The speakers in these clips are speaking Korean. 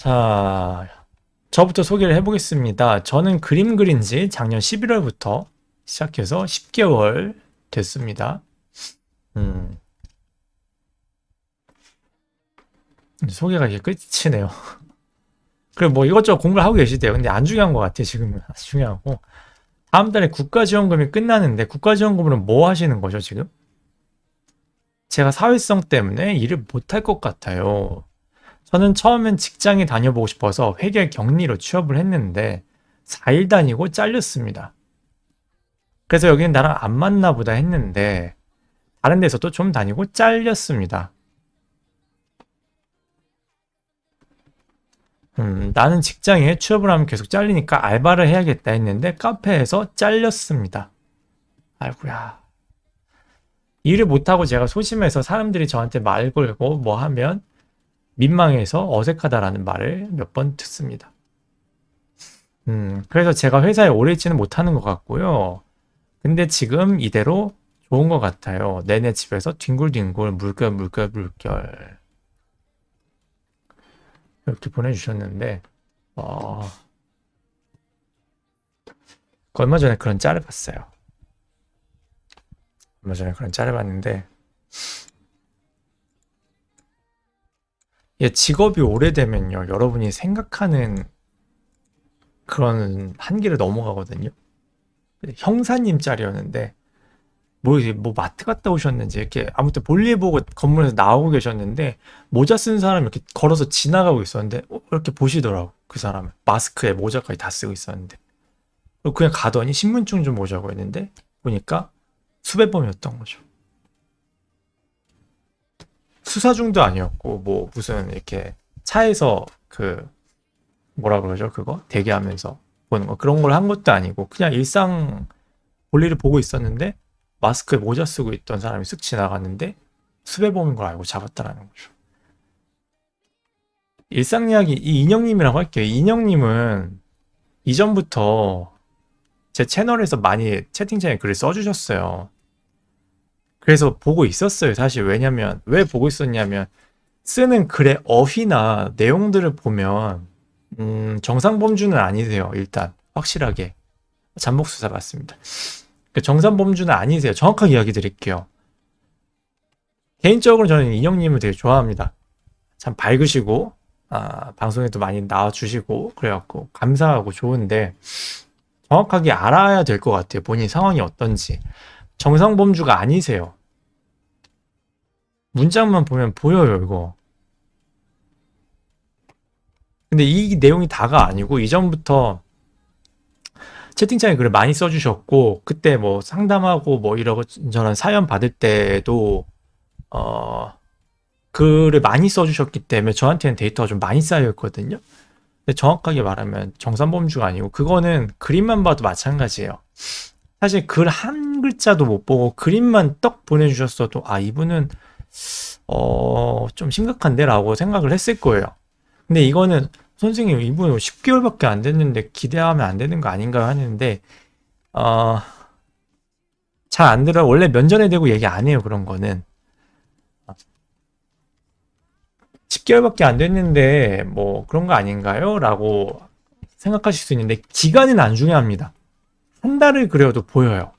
자, 저부터 소개를 해보겠습니다. 저는 그림 그린 지 작년 11월부터 시작해서 10개월 됐습니다. 음, 소개가 이게 끝이네요. 그리고 뭐 이것저것 공부를 하고 계시대요. 근데 안 중요한 것 같아요. 지금은 안 중요하고. 다음 달에 국가지원금이 끝나는데 국가지원금으로는 뭐 하시는 거죠, 지금? 제가 사회성 때문에 일을 못할 것 같아요. 저는 처음엔 직장에 다녀보고 싶어서 회계 격리로 취업을 했는데 4일 다니고 잘렸습니다. 그래서 여기는 나랑 안 맞나 보다 했는데 다른 데서도 좀 다니고 잘렸습니다. 나는 직장에 취업을 하면 계속 잘리니까 알바를 해야겠다 했는데 카페에서 잘렸습니다. 아이고야. 일을 못하고 제가 소심해서 사람들이 저한테 말 걸고 뭐 하면 민망해서 어색하다라는 말을 몇 번 듣습니다. 그래서 제가 회사에 오래 있지는 못하는 것 같고요. 근데 지금 이대로 좋은 것 같아요. 내내 집에서 뒹굴뒹굴 물결 이렇게 보내주셨는데 얼마 전에 그런 짤을 봤어요. 얼마 전에 그런 짤을 봤는데 직업이 오래되면요 여러분이 생각하는 그런 한계를 넘어가거든요. 형사님 짤이었는데 뭐 마트 갔다 오셨는지 이렇게 아무튼 볼일 보고 건물에서 나오고 계셨는데 모자 쓴 사람이 이렇게 걸어서 지나가고 있었는데 이렇게 보시더라고. 그 사람을 마스크에 모자까지 다 쓰고 있었는데 그냥 가더니 신분증 좀 보자고 했는데 보니까 수배범이었던 거죠. 수사 중도 아니었고 뭐 무슨 이렇게 차에서 그 뭐라 그러죠, 그거 대기하면서 보는 거 그런 걸 한 것도 아니고 그냥 일상 볼일을 보고 있었는데 마스크에 모자 쓰고 있던 사람이 쓱 지나갔는데 수배범인 걸 알고 잡았다라는 거죠. 일상 이야기 이 인형님이라고 할게요. 이 인형님은 이전부터 제 채널에서 많이 채팅창에 글을 써주셨어요. 그래서 보고 있었어요. 사실 왜냐면 왜 보고 있었냐면 쓰는 글의 어휘나 내용들을 보면 정상범주는 아니세요. 일단 확실하게 잠복수사 맞습니다. 정상범주는 아니세요. 정확하게 이야기 드릴게요. 개인적으로 저는 인형님을 되게 좋아합니다. 참 밝으시고 방송에도 많이 나와주시고 그래갖고 감사하고 좋은데 정확하게 알아야 될 것 같아요. 본인 상황이 어떤지. 정상범주가 아니세요. 문장만 보면 보여요, 이거. 근데 이 내용이 다가 아니고 이전부터 채팅창에 글을 많이 써주셨고 그때 뭐 상담하고 뭐 이러저런 사연 받을 때도 글을 많이 써주셨기 때문에 저한테는 데이터가 좀 많이 쌓여있거든요. 근데 정확하게 말하면 정상범주가 아니고 그거는 그림만 봐도 마찬가지예요. 사실 글 한 글자도 못 보고 그림만 떡 보내주셨어도 이분은 좀 심각한데 라고 생각을 했을 거예요. 근데 이거는 선생님 이분 10개월밖에 안 됐는데 기대하면 안 되는 거 아닌가요 하는데 잘 안 들어요. 원래 면전에 대고 얘기 안 해요. 그런 거는 10개월밖에 안 됐는데 뭐 그런 거 아닌가요? 라고 생각하실 수 있는데 기간은 안 중요합니다. 한 달을 그려도 보여요.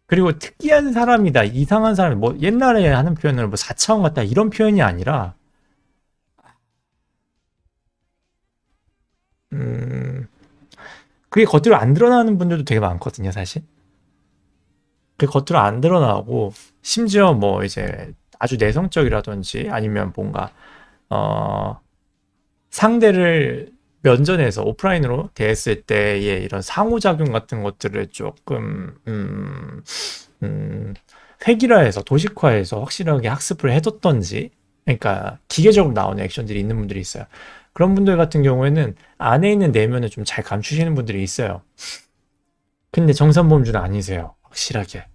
그리고 특이한 사람이다, 이상한 사람, 뭐 옛날에 하는 표현을 뭐 4차원 같다 이런 표현이 아니라 그게 겉으로 안 드러나는 분들도 되게 많거든요, 사실. 그게 겉으로 안 드러나고 심지어 뭐 이제 아주 내성적이라든지 아니면 뭔가 상대를 면전에서 오프라인으로 대했을 때의 이런 상호작용 같은 것들을 조금 획일화해서 도식화해서 확실하게 학습을 해뒀던지 그러니까 기계적으로 나오는 액션들이 있는 분들이 있어요. 그런 분들 같은 경우에는 안에 있는 내면을 좀 잘 감추시는 분들이 있어요. 근데 정상범주는 아니세요. 확실하게.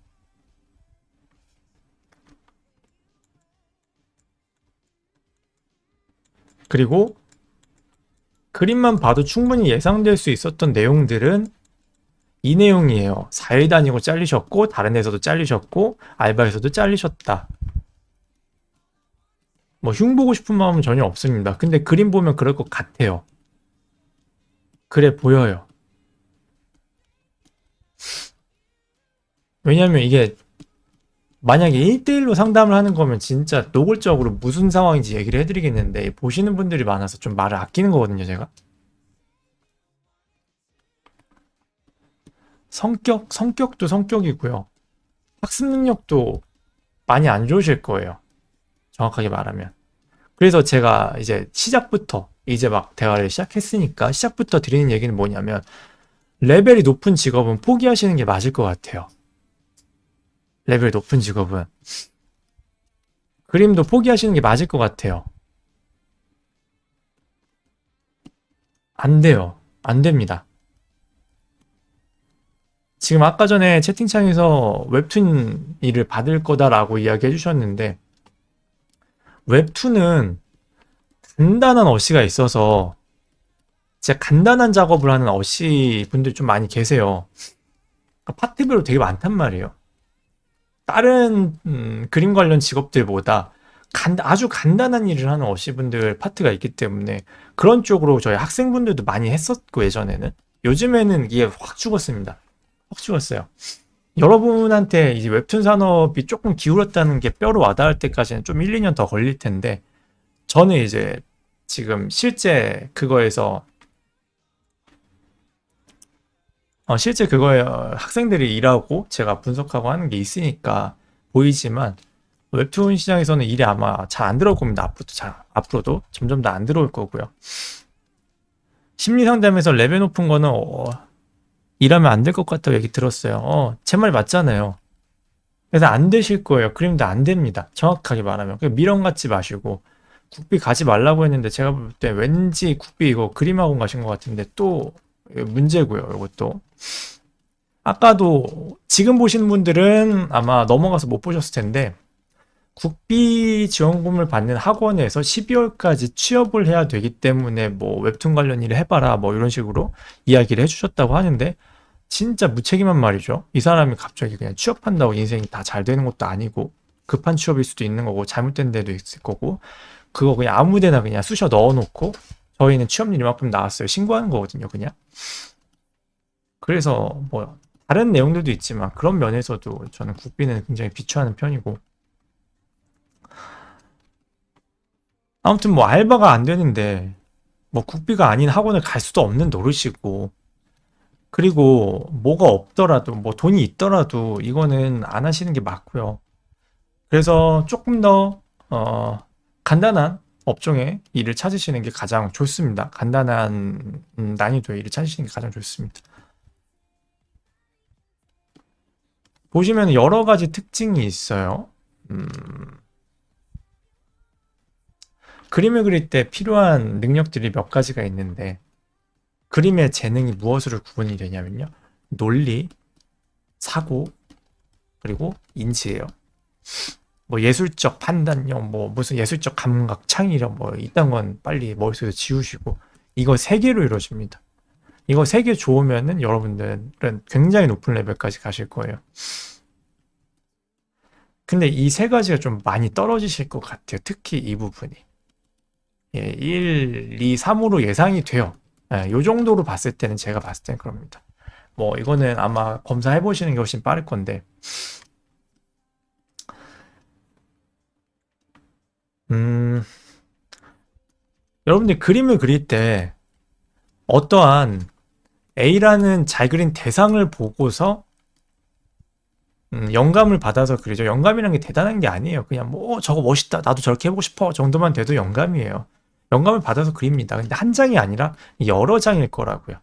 그리고 그림만 봐도 충분히 예상될 수 있었던 내용들은 이 내용이에요. 4일 다니고 잘리셨고 다른 데서도 잘리셨고 알바에서도 잘리셨다. 뭐 흉보고 싶은 마음은 전혀 없습니다. 근데 그림 보면 그럴 것 같아요. 그래 보여요. 왜냐면 이게 만약에 1대1로 상담을 하는 거면 진짜 노골적으로 무슨 상황인지 얘기를 해드리겠는데 보시는 분들이 많아서 좀 말을 아끼는 거거든요, 제가. 성격도 성격이고요. 학습 능력도 많이 안 좋으실 거예요. 정확하게 말하면. 그래서 제가 이제 시작부터 이제 막 대화를 시작했으니까 시작부터 드리는 얘기는 뭐냐면 레벨이 높은 직업은 포기하시는 게 맞을 것 같아요. 레벨 높은 직업은. 그림도 포기하시는 게 맞을 것 같아요. 안 돼요. 안 됩니다. 지금 아까 전에 채팅창에서 웹툰 일을 받을 거다라고 이야기해 주셨는데 웹툰은 간단한 어시가 있어서 진짜 간단한 작업을 하는 어시 분들 좀 많이 계세요. 그러니까 파트별로 되게 많단 말이에요. 다른 그림 관련 직업들보다 아주 간단한 일을 하는 어시분들 파트가 있기 때문에 그런 쪽으로 저희 학생분들도 많이 했었고 예전에는 요즘에는 이게 확 죽었습니다. 확 죽었어요. 여러분한테 이제 웹툰 산업이 조금 기울었다는 게 뼈로 와닿을 때까지는 좀 1, 2년 더 걸릴 텐데 저는 이제 지금 실제 그거에서 실제 그거에 학생들이 일하고 제가 분석하고 하는 게 있으니까 보이지만 웹툰 시장에서는 일이 아마 잘 안 들어올 겁니다. 앞으로도 점점 더 안 들어올 거고요. 심리 상담에서 레벨 높은 거는 일하면 안 될 것 같다고 얘기 들었어요. 제 말 맞잖아요. 그래서 안 되실 거예요. 그림도 안 됩니다. 정확하게 말하면. 미련 갖지 마시고 국비 가지 말라고 했는데 제가 볼 때 왠지 국비 이거 그림학원 가신 것 같은데 또 문제고요. 이것도. 아까도 지금 보시는 분들은 아마 넘어가서 못 보셨을 텐데 국비 지원금을 받는 학원에서 12월까지 취업을 해야 되기 때문에 뭐 웹툰 관련 일을 해봐라 뭐 이런 식으로 이야기를 해주셨다고 하는데 진짜 무책임한 말이죠. 이 사람이 갑자기 그냥 취업한다고 인생이 다 잘 되는 것도 아니고 급한 취업일 수도 있는 거고 잘못된 데도 있을 거고 그거 그냥 아무 데나 그냥 쑤셔 넣어놓고 저희는 취업률 이만큼 나왔어요. 신고하는 거거든요, 그냥. 그래서 뭐 다른 내용들도 있지만 그런 면에서도 저는 국비는 굉장히 비추하는 편이고 아무튼 뭐 알바가 안 되는데 뭐 국비가 아닌 학원을 갈 수도 없는 노릇이고 그리고 뭐가 없더라도 뭐 돈이 있더라도 이거는 안 하시는 게 맞고요. 그래서 조금 더 간단한 업종의 일을 찾으시는 게 가장 좋습니다. 간단한 난이도의 일을 찾으시는 게 가장 좋습니다. 보시면 여러 가지 특징이 있어요. 그림을 그릴 때 필요한 능력들이 몇 가지가 있는데 그림의 재능이 무엇으로 구분이 되냐면요. 논리, 사고, 그리고 인지예요. 뭐 예술적 판단력, 뭐 무슨 예술적 감각, 창의력 뭐 이딴 건 빨리 머릿속에서 지우시고 이거 세 개로 이루어집니다. 이거 세 개 좋으면은 여러분들은 굉장히 높은 레벨까지 가실 거예요. 근데 이 세 가지가 좀 많이 떨어지실 것 같아요. 특히 이 부분이. 예, 1, 2, 3으로 예상이 돼요. 예, 요 정도로 봤을 때는 제가 봤을 때는 그럽니다. 뭐 이거는 아마 검사해 보시는 게 훨씬 빠를 건데 여러분들 그림을 그릴 때 어떠한 A라는 잘 그린 대상을 보고서 영감을 받아서 그리죠. 영감이란 게 대단한 게 아니에요. 그냥 뭐 저거 멋있다. 나도 저렇게 해보고 싶어. 정도만 돼도 영감이에요. 영감을 받아서 그립니다. 근데 한 장이 아니라 여러 장일 거라고요.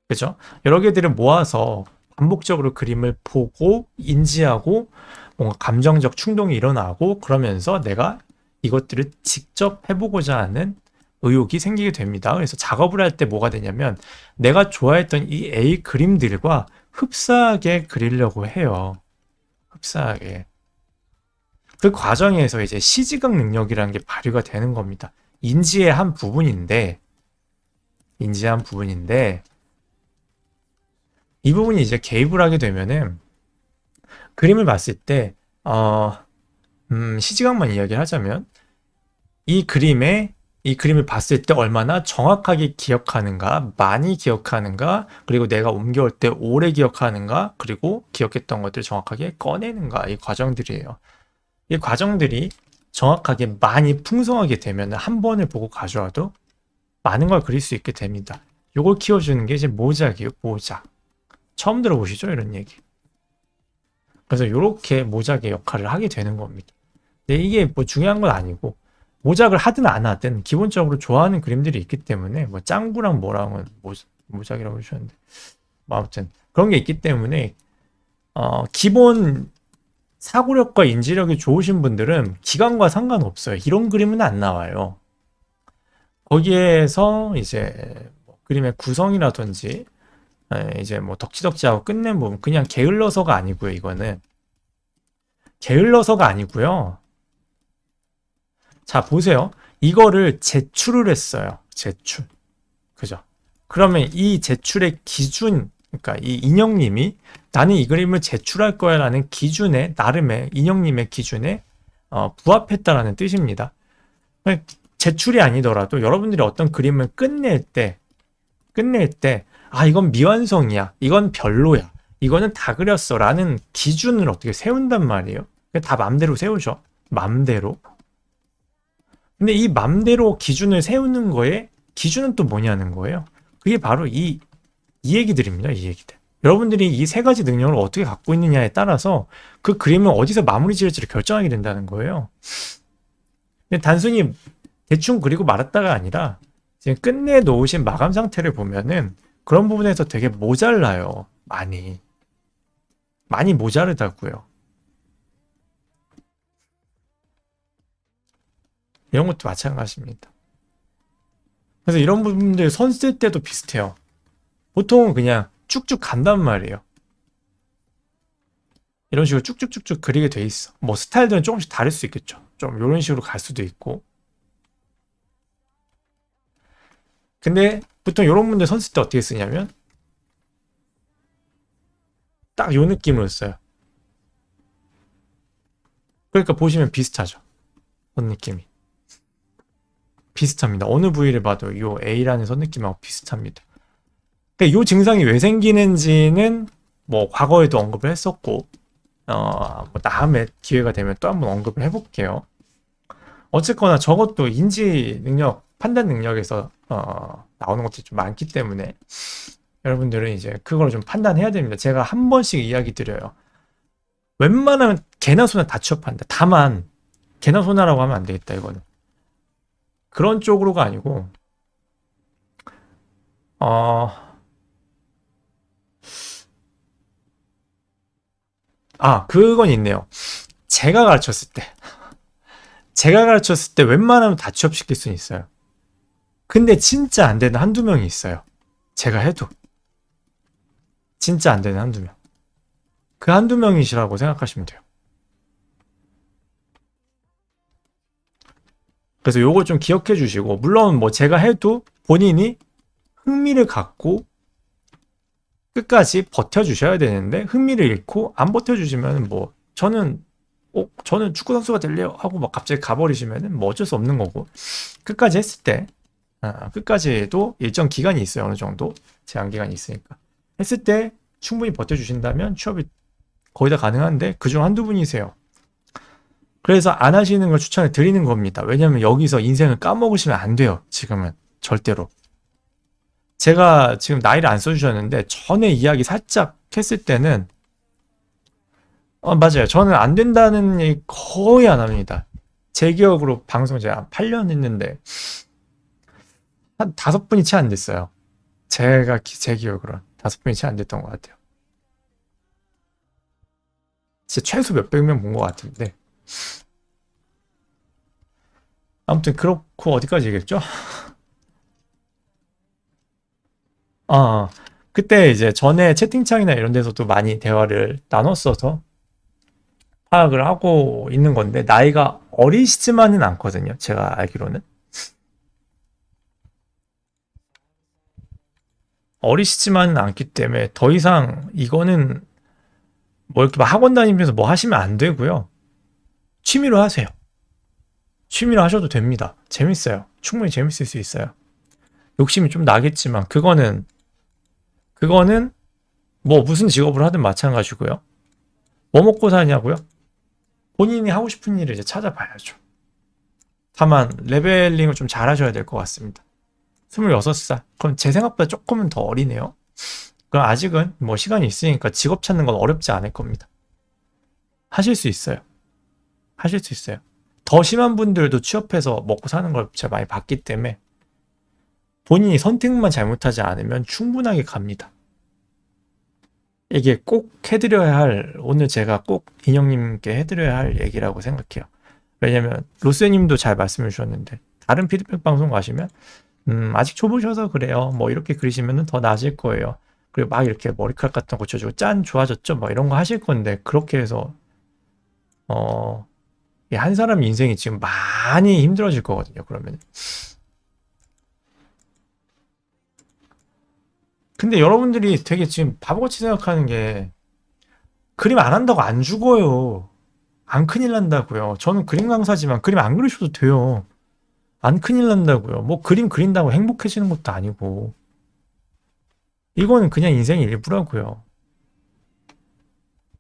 그죠? 여러 개들을 모아서 반복적으로 그림을 보고 인지하고 뭔가 감정적 충동이 일어나고 그러면서 내가 이것들을 직접 해보고자 하는 의욕이 생기게 됩니다. 그래서 작업을 할 때 뭐가 되냐면 내가 좋아했던 이 A 그림들과 흡사하게 그리려고 해요. 흡사하게. 그 과정에서 이제 시지각 능력이라는 게 발휘가 되는 겁니다. 인지의 한 부분인데, 인지의 한 부분인데, 이 부분이 이제 개입을 하게 되면은 그림을 봤을 때, 시지각만 이야기를 하자면 이 그림을 봤을 때 얼마나 정확하게 기억하는가, 많이 기억하는가, 그리고 내가 옮겨올 때 오래 기억하는가, 그리고 기억했던 것들을 정확하게 꺼내는가, 이 과정들이에요. 이 과정들이 정확하게 많이 풍성하게 되면 한 번을 보고 가져와도 많은 걸 그릴 수 있게 됩니다. 요걸 키워주는 게 이제 모작이에요, 모작. 처음 들어보시죠, 이런 얘기. 그래서 이렇게 모작의 역할을 하게 되는 겁니다. 근데 이게 뭐 중요한 건 아니고, 모작을 하든 안 하든 기본적으로 좋아하는 그림들이 있기 때문에 뭐 짱구랑 뭐랑은 모작이라고 해주셨는데 뭐 아무튼 그런 게 있기 때문에 기본 사고력과 인지력이 좋으신 분들은 기간과 상관없어요. 이런 그림은 안 나와요. 거기에서 이제 뭐 그림의 구성이라든지 이제 뭐 덕지덕지하고 끝낸 부분 그냥 게을러서가 아니고요. 이거는 게을러서가 아니고요. 자, 보세요. 이거를 제출을 했어요. 제출. 그죠? 그러면 이 제출의 기준, 그러니까 이 인형님이 나는 이 그림을 제출할 거야 라는 기준에, 나름의, 인형님의 기준에 부합했다라는 뜻입니다. 제출이 아니더라도 여러분들이 어떤 그림을 끝낼 때, 아, 이건 미완성이야. 이건 별로야. 이거는 다 그렸어. 라는 기준을 어떻게 세운단 말이에요. 다 맘대로 세우죠. 맘대로. 근데 이 맘대로 기준을 세우는 거에 기준은 또 뭐냐는 거예요. 그게 바로 이 얘기들입니다. 이 얘기들. 여러분들이 이 세 가지 능력을 어떻게 갖고 있느냐에 따라서 그 그림을 어디서 마무리 지을지를 결정하게 된다는 거예요. 근데 단순히 대충 그리고 말았다가 아니라 지금 끝내 놓으신 마감 상태를 보면은 그런 부분에서 되게 모자라요. 많이 모자르다고요. 이런 것도 마찬가지입니다. 그래서 이런 부분들 선 쓸 때도 비슷해요. 보통은 그냥 쭉쭉 간단 말이에요. 이런 식으로 쭉쭉쭉쭉 그리게 돼 있어. 뭐 스타일들은 조금씩 다를 수 있겠죠. 좀 이런 식으로 갈 수도 있고. 근데 보통 이런 분들 선 쓸 때 어떻게 쓰냐면 딱 요 느낌으로 써요. 그러니까 보시면 비슷하죠. 선 느낌이. 비슷합니다. 어느 부위를 봐도 이 A라는 선 느낌하고 비슷합니다. 이 증상이 왜 생기는지는 뭐 과거에도 언급을 했었고 뭐 다음에 기회가 되면 또 한번 언급을 해볼게요. 어쨌거나 저것도 인지 능력, 판단 능력에서 나오는 것들이 좀 많기 때문에 여러분들은 이제 그걸 좀 판단해야 됩니다. 제가 한 번씩 이야기 드려요. 웬만하면 개나 소나 다 취업한다. 다만 개나 소나라고 하면 안 되겠다. 이거는 그런 쪽으로가 아니고 그건 있네요. 제가 가르쳤을 때 웬만하면 다 취업시킬 수는 있어요. 근데 진짜 안 되는 한두 명이 있어요. 제가 해도 진짜 안 되는 한두 명. 그 한두 명이시라고 생각하시면 돼요. 그래서 요거 좀 기억해 주시고, 물론 뭐 제가 해도 본인이 흥미를 갖고 끝까지 버텨주셔야 되는데, 흥미를 잃고 안 버텨주시면 뭐 저는 축구 선수가 될래요 하고 막 갑자기 가버리시면은 뭐 어쩔 수 없는 거고, 끝까지 했을 때 끝까지도 일정 기간이 있어요. 어느 정도 제한 기간이 있으니까 했을 때 충분히 버텨주신다면 취업이 거의 다 가능한데 그중 한두 분이세요. 그래서 안 하시는 걸 추천을 드리는 겁니다. 왜냐면 여기서 인생을 까먹으시면 안 돼요. 지금은 절대로. 제가 지금 나이를 안 써주셨는데 전에 이야기 살짝 했을 때는 맞아요. 저는 안 된다는 얘기 거의 안 합니다. 제 기억으로 방송 제가 8년 했는데 한 5분이 채 안 됐어요. 제 기억으로는 5분이 채 안 됐던 것 같아요. 진짜 최소 몇백 명 본 것 같은데. 아무튼 그렇고 어디까지 얘기했죠? 그때 이제 전에 채팅창이나 이런 데서도 많이 대화를 나눴어서 파악을 하고 있는 건데 나이가 어리시지만은 않거든요. 제가 알기로는. 어리시지만은 않기 때문에 더 이상 이거는 뭐 이렇게 막 학원 다니면서 뭐 하시면 안 되고요. 취미로 하세요. 취미로 하셔도 됩니다. 재밌어요. 충분히 재밌을 수 있어요. 욕심이 좀 나겠지만 그거는 뭐 무슨 직업을 하든 마찬가지고요. 뭐 먹고 사냐고요? 본인이 하고 싶은 일을 이제 찾아봐야죠. 다만 레벨링을 좀 잘하셔야 될 것 같습니다. 26살. 그럼 제 생각보다 조금은 더 어리네요. 그럼 아직은 뭐 시간이 있으니까 직업 찾는 건 어렵지 않을 겁니다. 하실 수 있어요. 하실 수 있어요. 더 심한 분들도 취업해서 먹고 사는 걸 제가 많이 봤기 때문에 본인이 선택만 잘못하지 않으면 충분하게 갑니다. 이게 꼭 해드려야 할, 오늘 제가 꼭 인형님께 해드려야 할 얘기라고 생각해요. 왜냐면 로스님도 잘 말씀해 주셨는데 다른 피드백 방송 가시면 아직 초보셔서 그래요. 뭐 이렇게 그리시면 더 나아질 거예요. 그리고 막 이렇게 머리카락 같은 거 고쳐주고 짠 좋아졌죠? 뭐 이런 거 하실 건데 그렇게 해서 한 사람 인생이 지금 많이 힘들어질 거거든요. 그러면. 근데 여러분들이 되게 지금 바보같이 생각하는 게 그림 안 한다고 안 죽어요. 안 큰일 난다고요. 저는 그림 강사지만 그림 안 그리셔도 돼요. 안 큰일 난다고요. 뭐 그림 그린다고 행복해지는 것도 아니고. 이거는 그냥 인생의 일부라고요.